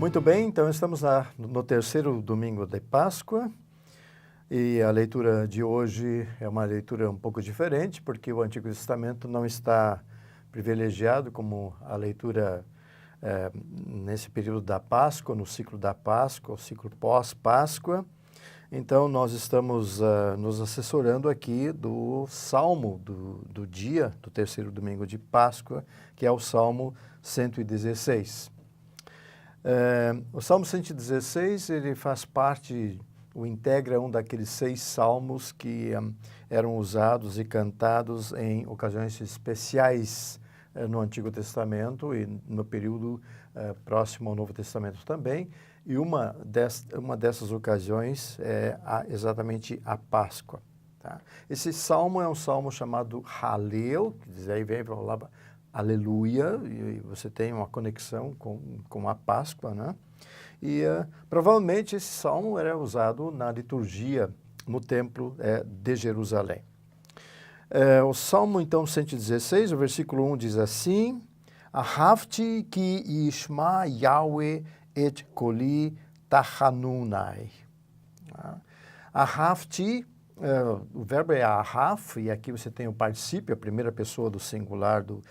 Muito bem, então estamos no terceiro domingo de Páscoa e a leitura de hoje é uma leitura um pouco diferente, porque o Antigo Testamento não está privilegiado como a leitura nesse período da Páscoa, no ciclo da Páscoa, o ciclo pós-Páscoa. Então, nós estamos nos assessorando aqui do Salmo do dia, do terceiro domingo de Páscoa, que é o Salmo 116. O Salmo 116, ele faz parte, integra um daqueles 6 salmos que eram usados e cantados em ocasiões especiais no Antigo Testamento e no período próximo ao Novo Testamento também. E uma dessas ocasiões é exatamente a Páscoa. Tá? Esse salmo é um salmo chamado Halel, que diz aí vem para falar aleluia, e você tem uma conexão com a Páscoa, né? E provavelmente esse salmo era usado na liturgia no templo de Jerusalém. O salmo, então, 116, o versículo 1 diz assim: Ahavti ki yishma Yahweh et koli tachanunai. Ahavti, o verbo é ahav, e aqui você tem o particípio, a primeira pessoa do singular, do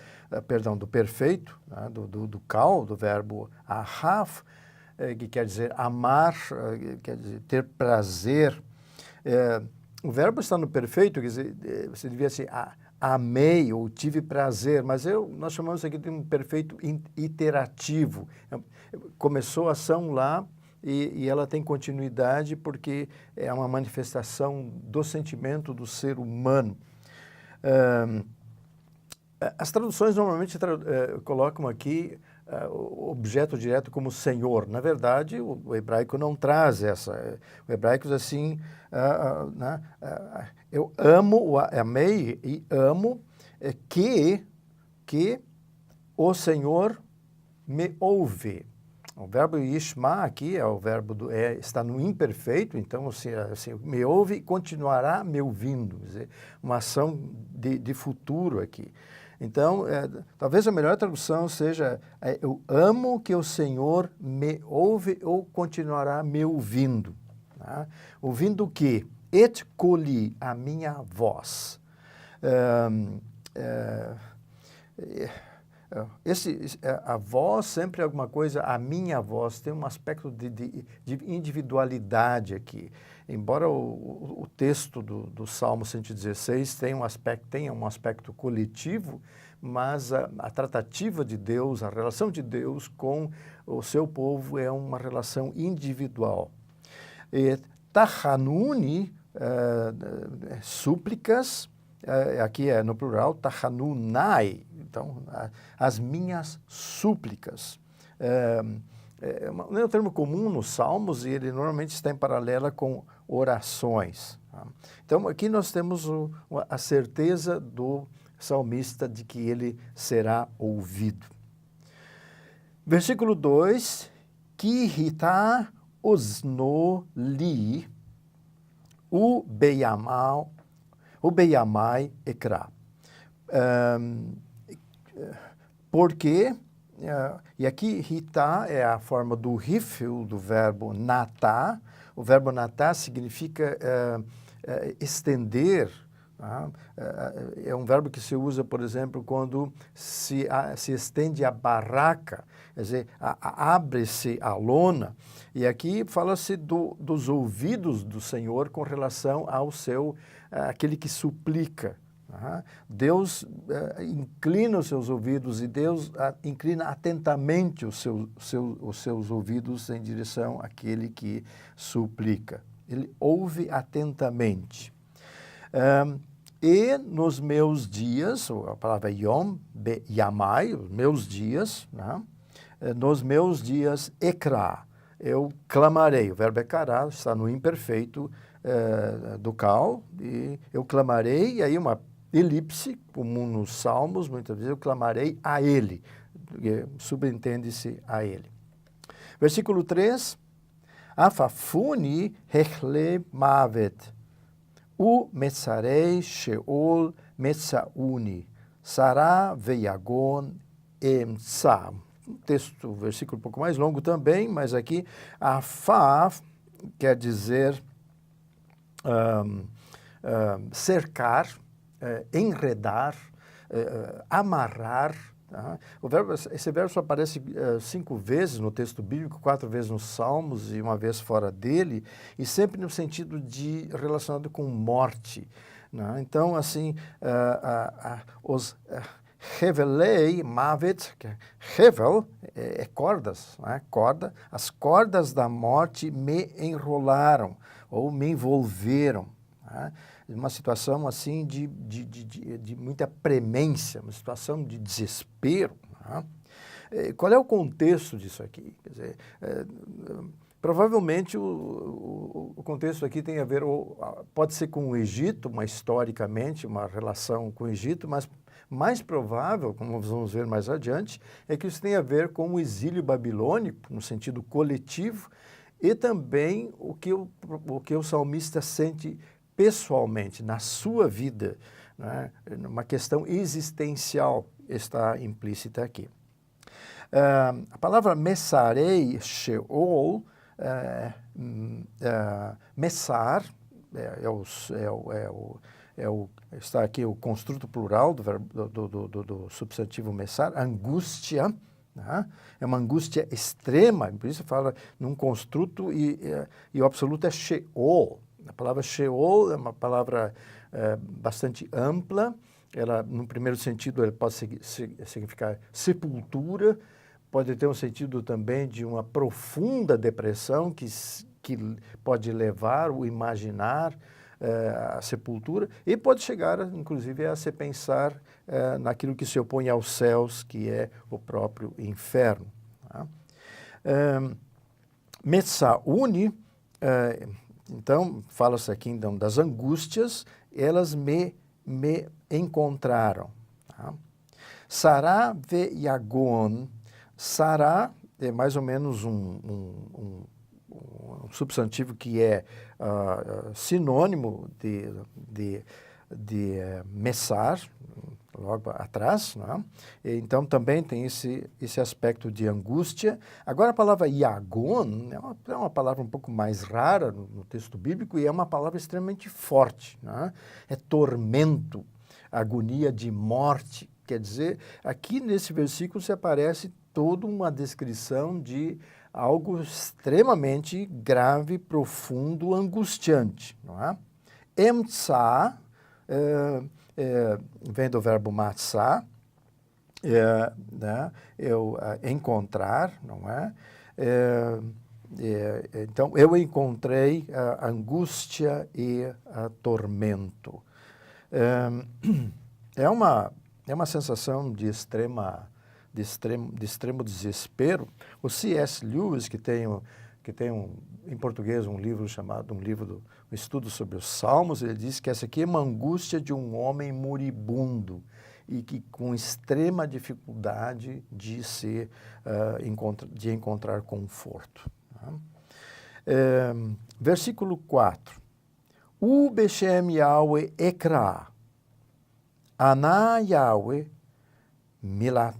perfeito, né, do kal, do verbo ahav, que quer dizer amar, quer dizer ter prazer. O verbo está no perfeito, quer dizer, você devia ser amei ou tive prazer, mas nós chamamos isso aqui de um perfeito iterativo. Começou a ação lá e ela tem continuidade porque é uma manifestação do sentimento do ser humano. As traduções normalmente colocam aqui o objeto direto como Senhor. Na verdade, o hebraico não traz essa. O hebraico diz assim, eu amo, amei e amo que o Senhor me ouve. O verbo yishma aqui é o verbo está no imperfeito, então assim, me ouve e continuará me ouvindo. Quer dizer, uma ação de futuro aqui. Então, talvez a melhor tradução seja eu amo que o Senhor me ouve ou continuará me ouvindo. Tá? Ouvindo o quê? Et coli, a minha voz. A voz sempre é alguma coisa, a minha voz tem um aspecto de individualidade aqui. Embora o texto do Salmo 116 tenha um aspecto coletivo, mas a tratativa de Deus, a relação de Deus com o seu povo é uma relação individual. Tachanuni, súplicas, aqui é no plural, tachanunai, então, as minhas súplicas. Não é um termo comum nos Salmos e ele normalmente está em paralela com orações. Tá? Então, aqui nós temos a certeza do salmista de que ele será ouvido. Versículo 2, Ki hita osno li ubeyamai ekra. Porque, e aqui hita é a forma do rifle do verbo natá. O verbo natá significa estender. Tá? É um verbo que se usa, por exemplo, quando se estende a barraca, quer dizer, abre-se a lona. E aqui fala-se dos ouvidos do Senhor com relação ao aquele que suplica. Deus inclina os seus ouvidos e Deus inclina atentamente os seus ouvidos em direção àquele que suplica. Ele ouve atentamente. E nos meus dias, a palavra yom, yamai, os meus dias, né? Nos meus dias ekra, eu clamarei. O verbo ekará está no imperfeito do kal, e eu clamarei, e aí uma elipse, comum nos Salmos, muitas vezes eu clamarei a ele, subentende-se a ele. Versículo 3, Afafuni hechle mavet, u metzarei sheol metzauni, sará veiagon emtsa. texto, versículo um pouco mais longo também, mas aqui afá quer dizer cercar, enredar, amarrar. Tá? Esse verbo só aparece 5 vezes no texto bíblico, 4 vezes nos Salmos e 1 vez fora dele, e sempre no sentido de relacionado com morte. Né? Então, assim, os revelei, mavet, revel, cordas, né? Corda, as cordas da morte me enrolaram ou me envolveram. Né? Uma situação assim de muita premência, uma situação de desespero. Né? Qual é o contexto disso aqui? Quer dizer, provavelmente o contexto aqui tem a ver, pode ser com o Egito, historicamente, uma relação com o Egito, mas mais provável, como vamos ver mais adiante, é que isso tem a ver com o exílio babilônico, no sentido coletivo, e também o que o salmista sente pessoalmente, na sua vida, né? Uma questão existencial está implícita aqui. A palavra Messarei, Sheol, Messar, está aqui o construto plural do substantivo Messar, angústia, né? É uma angústia extrema, por isso fala num construto e o absoluto é Sheol. A palavra Sheol é uma palavra bastante ampla. Ela, no primeiro sentido, ela pode significar sepultura, pode ter um sentido também de uma profunda depressão que pode levar o imaginar a sepultura, e pode chegar, inclusive, a se pensar naquilo que se opõe aos céus, que é o próprio inferno. Tá? Metsauni, então, fala-se aqui então, das angústias, elas me encontraram. Tá? Sará ve yagon, sará é mais ou menos um substantivo que é sinônimo de messar, logo atrás, né? Então também tem esse aspecto de angústia. Agora a palavra yagon é uma palavra um pouco mais rara no texto bíblico e é uma palavra extremamente forte, né? É tormento, agonia de morte. Quer dizer, aqui nesse versículo se aparece toda uma descrição de algo extremamente grave, profundo, angustiante, não é? Emtsa, vem do verbo matzah, né? Encontrar, não é? Então, eu encontrei a angústia e a tormento. É uma sensação de extremo desespero. O C.S. Lewis, que tem em português um livro um estudo sobre os Salmos, ele diz que essa aqui é uma angústia de um homem moribundo e que com extrema dificuldade de encontrar conforto. Tá? Versículo 4. U Beshem Yahweh Ekra, Ana Yahweh Milat,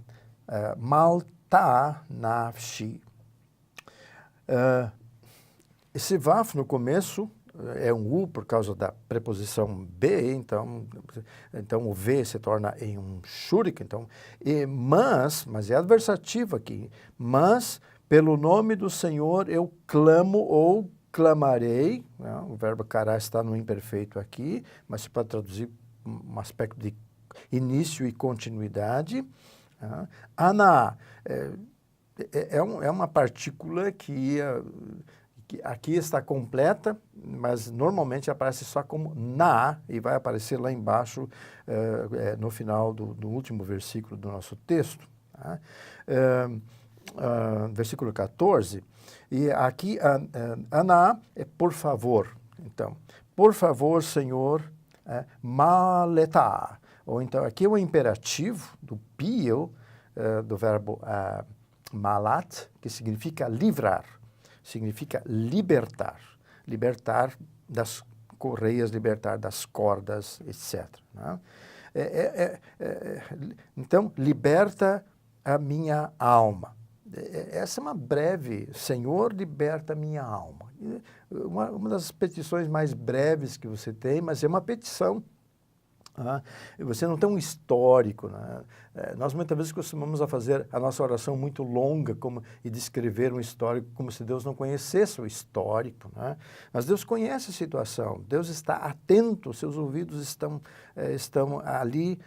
Malta Nafshi. Esse Vaf no começo é um U por causa da preposição B, então o V se torna em um shurika, então, mas é adversativo aqui, mas pelo nome do Senhor eu clamo ou clamarei, né? O verbo cará está no imperfeito aqui, mas se pode traduzir um aspecto de início e continuidade. Ana é uma partícula que aqui está completa, mas normalmente aparece só como na e vai aparecer lá embaixo no final do último versículo do nosso texto. Tá? Versículo 14, e aqui Ana é por favor. Então, por favor, Senhor, maletá. Ou então, aqui é o imperativo do pio, do verbo malat, que significa livrar, significa libertar. Libertar das correias, libertar das cordas, etc. Né? Então, liberta a minha alma. Essa é uma breve, Senhor, liberta a minha alma. Uma das petições mais breves que você tem, mas é uma petição. Você não tem um histórico, né? Nós muitas vezes costumamos a fazer a nossa oração muito longa e descrever um histórico como se Deus não conhecesse o histórico, né? Mas Deus conhece a situação, Deus está atento, seus ouvidos estão ali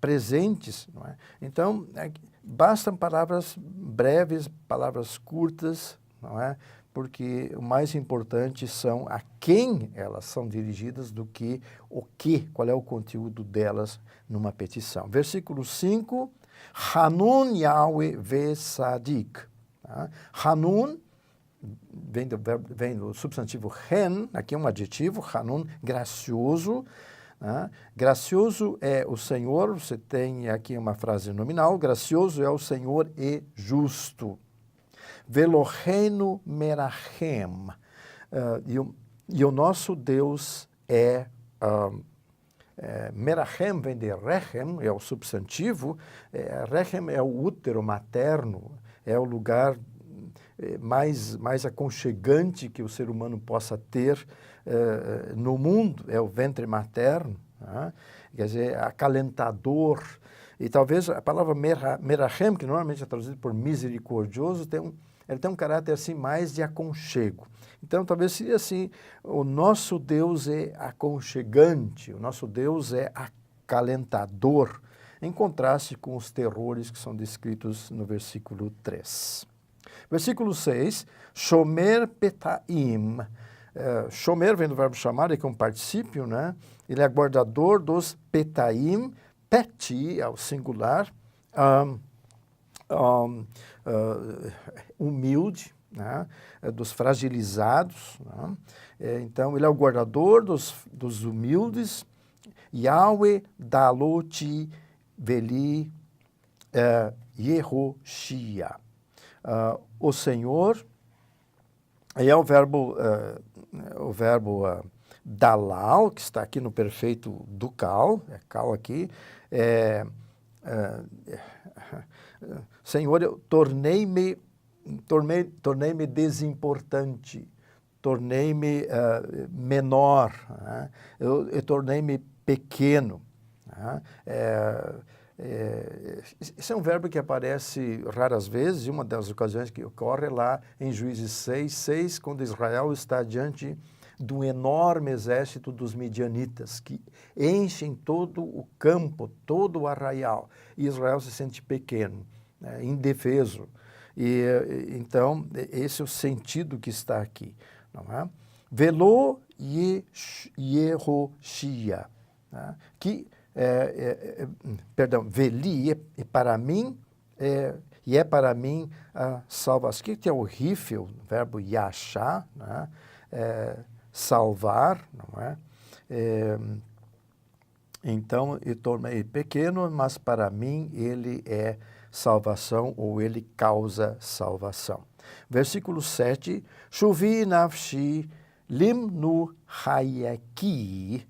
presentes, não é? Então, bastam palavras breves, palavras curtas, não é? Porque o mais importante são a quem elas são dirigidas do que qual é o conteúdo delas numa petição. Versículo 5, Hanun Yahweh ve Sadik. Hanun vem do substantivo hen, aqui é um adjetivo, Hanun, gracioso. Gracioso é o Senhor, você tem aqui uma frase nominal, gracioso é o Senhor e justo. Velohenu merachem. E o nosso Deus merachem vem de rechem, é o substantivo. Rechem é o útero materno, é o lugar mais aconchegante que o ser humano possa ter no mundo, é o ventre materno, né? Quer dizer, acalentador. E talvez a palavra merachem, que normalmente é traduzida por misericordioso, ele tem um caráter assim mais de aconchego. Então, talvez seria assim, o nosso Deus é aconchegante, o nosso Deus é acalentador, em contraste com os terrores que são descritos no versículo 3. Versículo 6, Shomer Petaim. Shomer vem do verbo chamar, que é um particípio, né? Ele é guardador dos Petaim, Peti, ao singular, humilde, né? Dos fragilizados, né? Então, ele é o guardador dos humildes. Yahweh daloti veli Yehoshia. O Senhor, aí é o verbo dalal, que está aqui no perfeito do cal, cal aqui, Senhor, eu tornei-me desimportante, tornei-me menor, né? Eu tornei-me pequeno. Né? Esse é um verbo que aparece raras vezes, e uma das ocasiões que ocorre lá em Juízes 6, quando Israel está diante do enorme exército dos midianitas, que enchem todo o campo, todo o arraial, e Israel se sente pequeno, né, indefeso. Então, esse é o sentido que está aqui. Não é? Velo Yehoshia, né? Veli é para mim, e é para mim a salvação. Aqui tem o rifel, o verbo yachá, né? Salvar, não é? Então, eu tornei pequeno, mas para mim ele é salvação, ou ele causa salvação. Versículo 7, Shuvi nafshi limnu hayeki,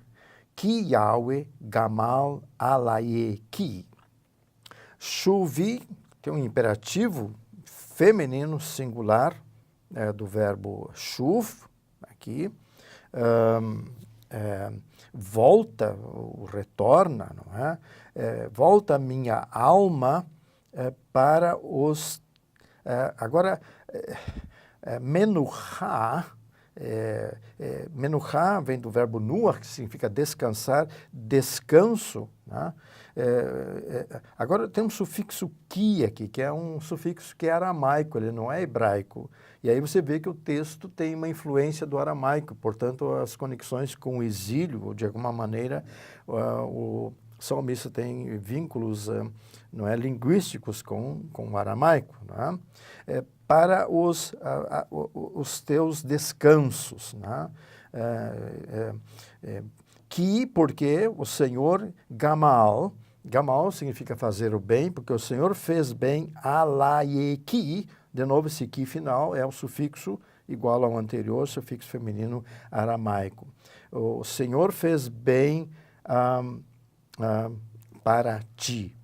Ki Yahweh Gamal Alayeki. Shuvi, que é um imperativo feminino singular, do verbo shuv, aqui, volta, ou retorna, não é? Volta a minha alma para os... agora, menuchá, menuchá vem do verbo nuach, que significa descansar, descanso, né? Agora tem um sufixo ki aqui, que é um sufixo que é aramaico, ele não é hebraico. E aí você vê que o texto tem uma influência do aramaico, portanto as conexões com o exílio, ou de alguma maneira o salmista tem vínculos não é, linguísticos com o aramaico, não é? Para os teus descansos, né? Porque o Senhor Gamal significa fazer o bem, porque o Senhor fez bem alayeki, de novo esse ki final é o sufixo igual ao anterior, sufixo feminino aramaico. O Senhor fez bem para ti.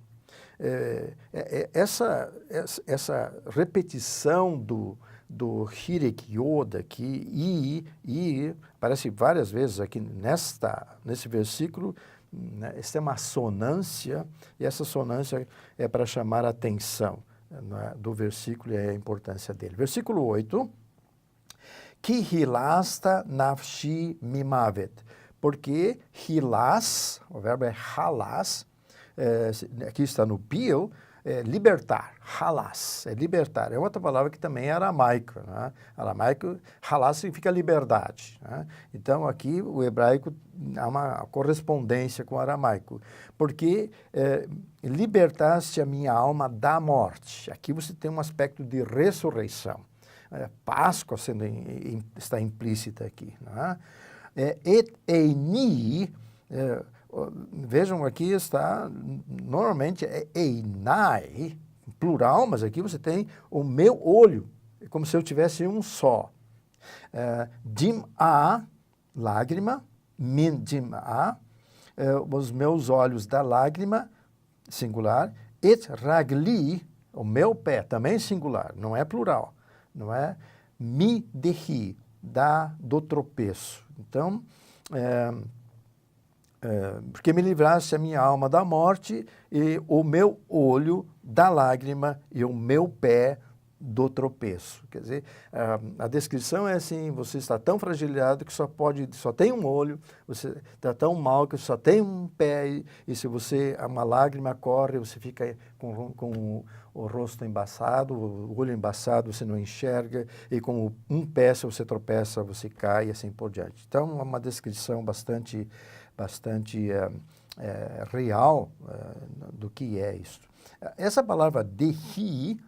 essa repetição do Hirek Yoda aqui, aparece várias vezes aqui nesse versículo, né? Essa é uma sonância, e essa sonância é para chamar a atenção, né, do versículo e a importância dele. Versículo 8, Ki hilasta nafshi mimavet, porque hilas, o verbo é halas, aqui está no bio, libertar, halas, é libertar. É outra palavra que também é aramaico, né? Aramaico, halas significa liberdade, né? Então, aqui o hebraico há uma correspondência com o aramaico, porque libertaste a minha alma da morte. Aqui você tem um aspecto de ressurreição. Páscoa está implícita aqui, né? Et eini, vejam, aqui está, normalmente é einai, plural, mas aqui você tem o meu olho, é como se eu tivesse um só. Dim-a, lágrima, min dim-a, os meus olhos da lágrima, singular, et ragli, o meu pé, também singular, não é plural, não é mi dehi, do tropeço. Então, porque me livraste a minha alma da morte e o meu olho da lágrima e o meu pé do tropeço. Quer dizer, a descrição é assim: você está tão fragilizado que só tem um olho, você está tão mal que só tem um pé, e se uma lágrima corre, você fica com o rosto embaçado, o olho embaçado, você não enxerga, e com um pé, se você tropeça, você cai, e assim por diante. Então, é uma descrição bastante real do que é isso. Essa palavra dehi,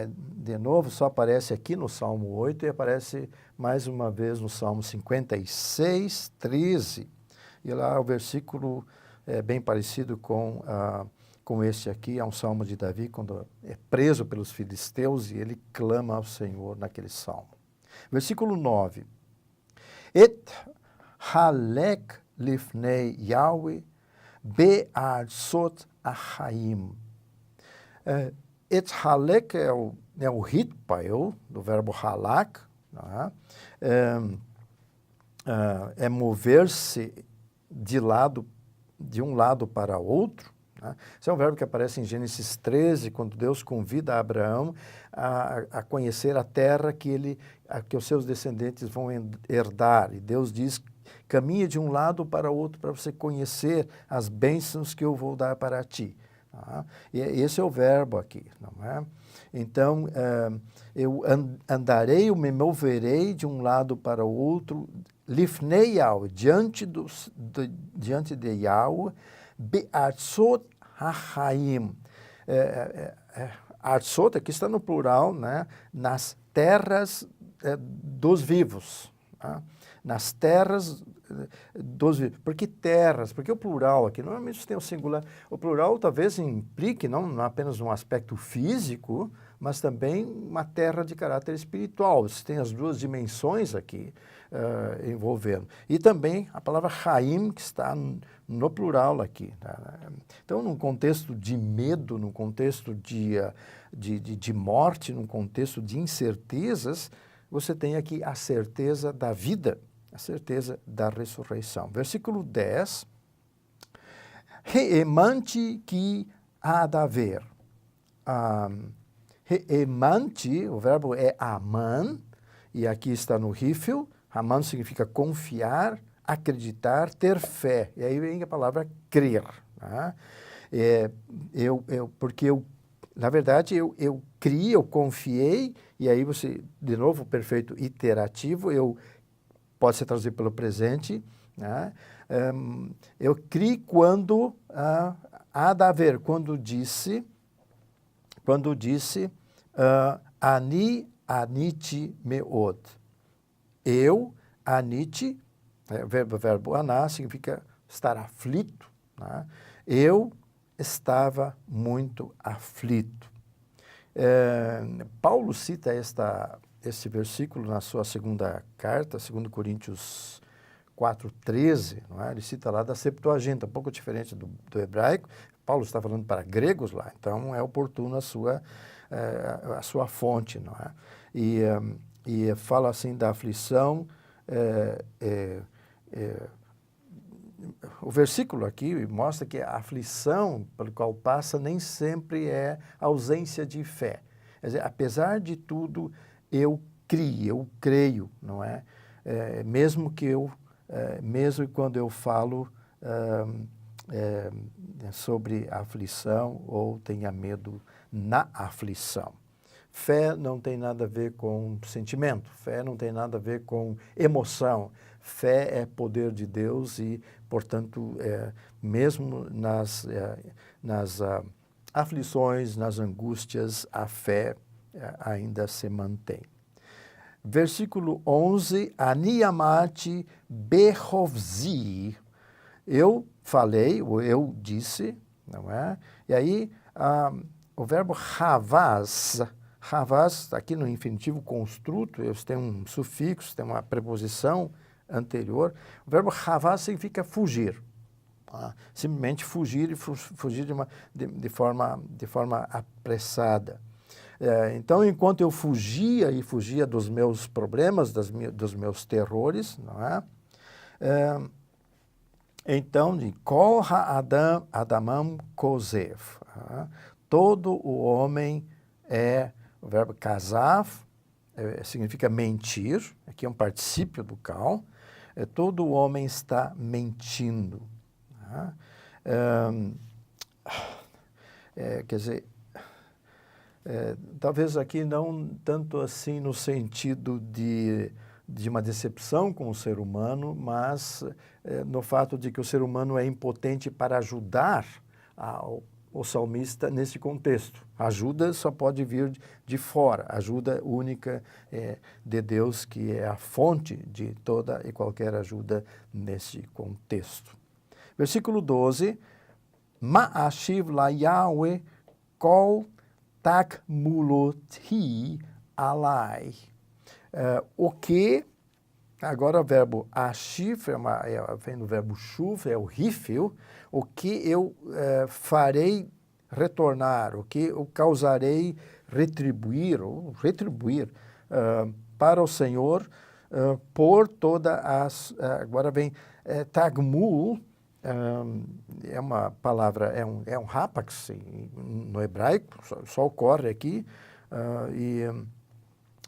de novo, só aparece aqui no Salmo 8 e aparece mais uma vez no Salmo 56, 13. E lá o versículo é bem parecido com este aqui, é um Salmo de Davi, quando é preso pelos filisteus e ele clama ao Senhor naquele Salmo. Versículo 9. Et halek lifnei Yahweh be'arzot achaim. Et halek é o hitpael, do verbo halak, né? É mover-se de um lado para outro, né? Esse é um verbo que aparece em Gênesis 13, quando Deus convida Abraão a conhecer a terra que os seus descendentes vão herdar. E Deus diz: caminha de um lado para o outro para você conhecer as bênçãos que eu vou dar para ti. E esse é o verbo aqui, não é? Então, eu andarei, eu me moverei de um lado para o outro, lifnei Yahweh, diante de Yahweh, be'arzot hachaim. Arzot, aqui está no plural, né? Nas terras dos vivos. Tá? Nas terras dos vivos. Por que terras? Porque o plural aqui, normalmente você tem o singular. O plural talvez implique não apenas um aspecto físico, mas também uma terra de caráter espiritual. Você tem as duas dimensões aqui envolvendo. E também a palavra Chaim, que está no plural aqui. Tá? Então, num contexto de medo, num contexto de morte, num contexto de incertezas, você tem aqui a certeza da vida, a certeza da ressurreição. Versículo 10. Reemante que há de haver. Reemante, o verbo é aman, e aqui está no hífil. Aman significa confiar, acreditar, ter fé. E aí vem a palavra crer. Tá? Na verdade, eu criei, eu confiei, e aí você, de novo, o perfeito iterativo, pode ser traduzido pelo presente, né? Eu criei quando há de haver, quando disse, ani aniti meod. Eu, aniti, o verbo aná significa estar aflito, né? Eu estava muito aflito. Paulo cita esse versículo na sua segunda carta, 2 Coríntios 4:13, não é? Ele cita lá da Septuaginta, um pouco diferente do hebraico. Paulo está falando para gregos lá, então é oportuno a sua fonte, não é? E fala assim da aflição, o versículo aqui mostra que a aflição pelo qual passa nem sempre é ausência de fé. Quer dizer, apesar de tudo, eu creio, não é? Mesmo quando eu falo sobre a aflição ou tenha medo na aflição. Fé não tem nada a ver com sentimento, fé não tem nada a ver com emoção. Fé é poder de Deus e, portanto, mesmo nas aflições, nas angústias, a fé ainda se mantém. Versículo 11, Ani amati behovzi. Eu falei, ou eu disse, não é? E aí, o verbo havaz, aqui no infinitivo construto, tem um sufixo, tem uma preposição anterior. O verbo havaz significa fugir. Tá? Simplesmente fugir e fugir de forma apressada. Então, enquanto eu fugia dos meus problemas, dos meus terrores, não é? Então, de Kol ha'adam adamam kozev. Todo o homem o verbo kazav, significa mentir, aqui é um particípio do kal, todo o homem está mentindo. Quer dizer, talvez aqui não tanto assim no sentido de uma decepção com o ser humano, mas no fato de que o ser humano é impotente para ajudar o salmista nesse contexto. A ajuda só pode vir de fora, a ajuda única de Deus, que é a fonte de toda e qualquer ajuda nesse contexto. Versículo 12, Ma'ashiv la Yahweh kol takmuloti alai. O que, agora o verbo ashif, vem do verbo shuv, é o rifil, o que eu farei retornar, o que eu causarei retribuir para o Senhor por toda agora vem tagmul, é uma palavra, é um rapax no hebraico, só ocorre aqui,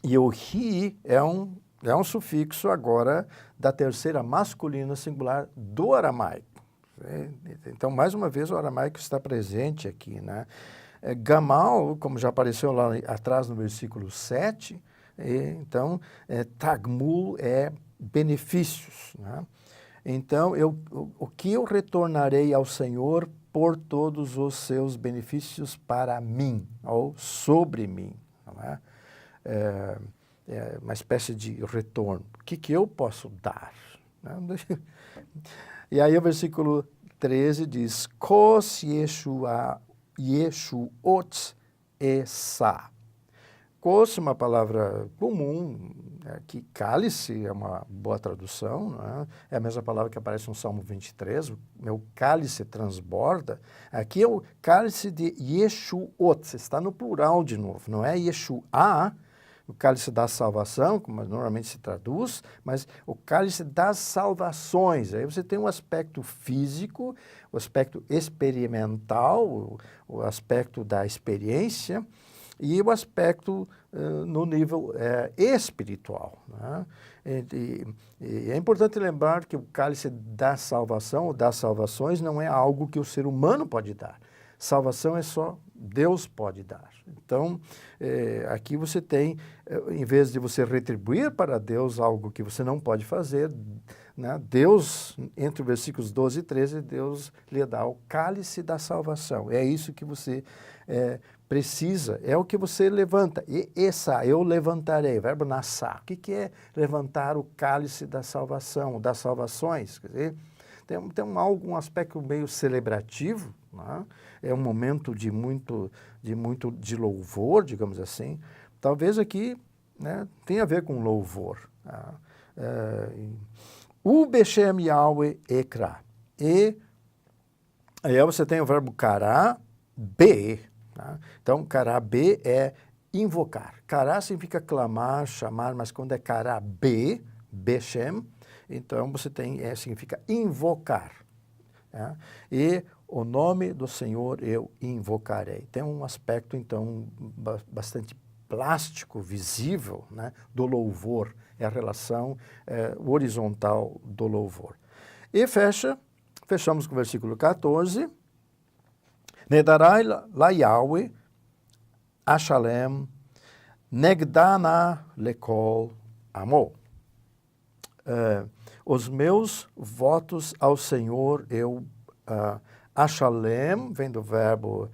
e o ri é um sufixo agora da terceira masculina singular do aramaico. Então, mais uma vez, o aramaico está presente aqui, né? Gamal, como já apareceu lá atrás no versículo 7, então, tagmul é benefícios, né? Então, o que eu retornarei ao Senhor por todos os seus benefícios para mim, ou sobre mim, não é? Uma espécie de retorno. O que eu posso dar? E aí o versículo 13 diz, Kos Yeshuot Esa. Kos é uma palavra comum, que cálice é uma boa tradução, não é? É a mesma palavra que aparece no Salmo 23, o meu cálice transborda. Aqui é o cálice de Yeshuot, está no plural de novo, não é Yeshua, o cálice da salvação, como normalmente se traduz, mas o cálice das salvações. Aí você tem um aspecto físico, o aspecto experimental, o aspecto da experiência e o aspecto no nível espiritual, né? E é importante lembrar que o cálice da salvação ou das salvações não é algo que o ser humano pode dar. Salvação é só Deus pode dar. Então, aqui você tem, em vez de você retribuir para Deus algo que você não pode fazer, né, Deus, entre os versículos 12 e 13, Deus lhe dá o cálice da salvação. É isso que você precisa, é o que você levanta. Eu levantarei, verbo nassá. O que é levantar o cálice da salvação, das salvações? Quer dizer, tem algum aspecto meio celebrativo, né? É um momento de louvor, digamos assim. Talvez aqui, né, tenha a ver com louvor. O Beshem Yahweh Ekra. E Aí você tem o verbo kará-be. Tá? Então, kará-be é invocar. Kará significa clamar, chamar, mas quando é kará-be, beshem, então você tem, significa invocar. Tá? E o nome do Senhor eu invocarei. Tem um aspecto, então, bastante plástico, visível, né, do louvor. É a relação horizontal do louvor. E fechamos com o versículo 14. Nedarai la Yahweh, Ashalem, Negdana lekol amo. Os meus votos ao Senhor eu... Ashalem vem do verbo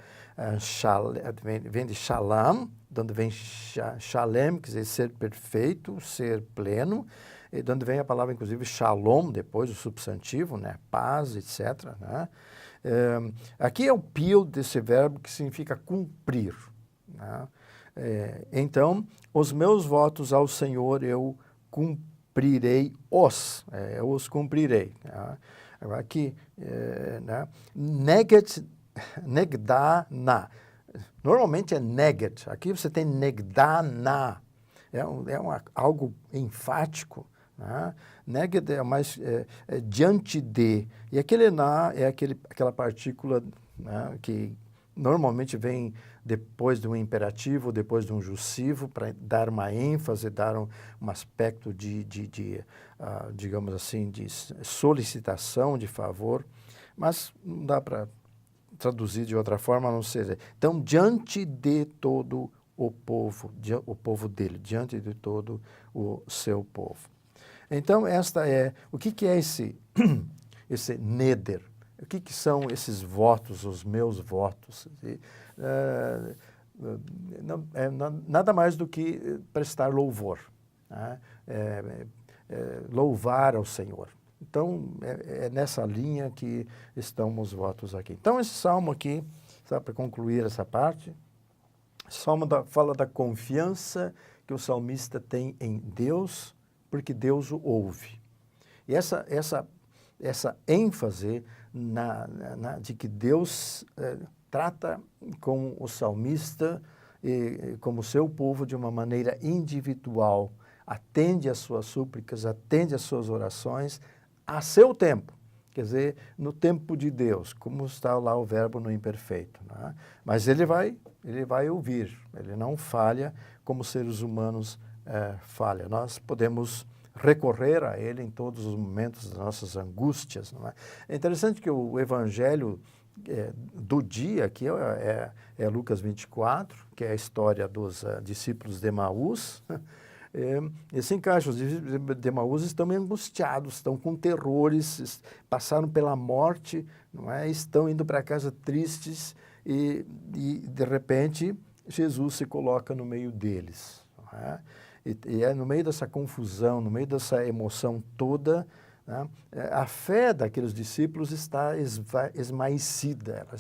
vem de shalom, de onde vem shalem, quer dizer ser perfeito, ser pleno, e de onde vem a palavra, inclusive, shalom, depois o substantivo, né, paz, etc. Né? Aqui é o pio desse verbo que significa cumprir. Né? Então, os meus votos ao Senhor eu cumprirei eu os cumprirei. Né? Aqui, né? Negdana. Normalmente é neget. Aqui você tem negdana. Algo enfático. Né? Neged é mais diante de. E aquele na é aquela partícula, né, que normalmente vem depois de um imperativo, depois de um jussivo, para dar uma ênfase, dar um aspecto digamos assim, de solicitação, de favor, mas não dá para traduzir de outra forma, a não ser. Então, diante de todo o povo dele, diante de todo o seu povo. Então, o que é esse neder? O que são esses votos, os meus votos? Nada mais do que prestar louvor, né? Louvar ao Senhor. Então, é nessa linha que estão os votos aqui. Então, esse salmo aqui, só para concluir essa parte, salmo fala da confiança que o salmista tem em Deus, porque Deus o ouve. E essa ênfase de que Deus trata com o salmista e como seu povo de uma maneira individual, atende às suas súplicas, atende às suas orações a seu tempo, quer dizer, no tempo de Deus, como está lá o verbo no imperfeito. Né? Mas ele vai ouvir, ele não falha como seres humanos falham. Nós podemos recorrer a ele em todos os momentos das nossas angústias. Não é? É interessante que o evangelho do dia aqui é Lucas 24, que é a história dos discípulos de Emaús. E se encaixa, os discípulos de Emaús estão angustiados, estão com terrores, passaram pela morte, não é? Estão indo para casa tristes e de repente Jesus se coloca no meio deles. Não é? E é no meio dessa confusão, no meio dessa emoção toda, né, a fé daqueles discípulos está esmaecida, ela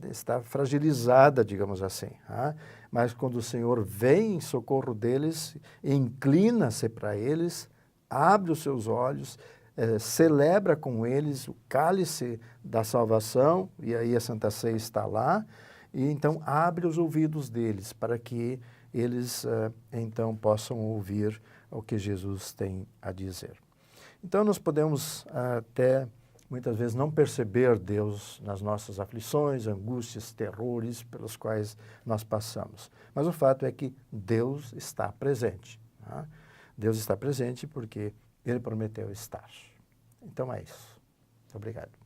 está fragilizada, digamos assim. Né? Mas quando o Senhor vem em socorro deles, inclina-se para eles, abre os seus olhos, celebra com eles o cálice da salvação, e aí a Santa Ceia está lá, e então abre os ouvidos deles para que eles então possam ouvir o que Jesus tem a dizer. Então nós podemos até muitas vezes não perceber Deus nas nossas aflições, angústias, terrores pelos quais nós passamos. Mas o fato é que Deus está presente. Né? Deus está presente porque Ele prometeu estar. Então é isso. Muito obrigado.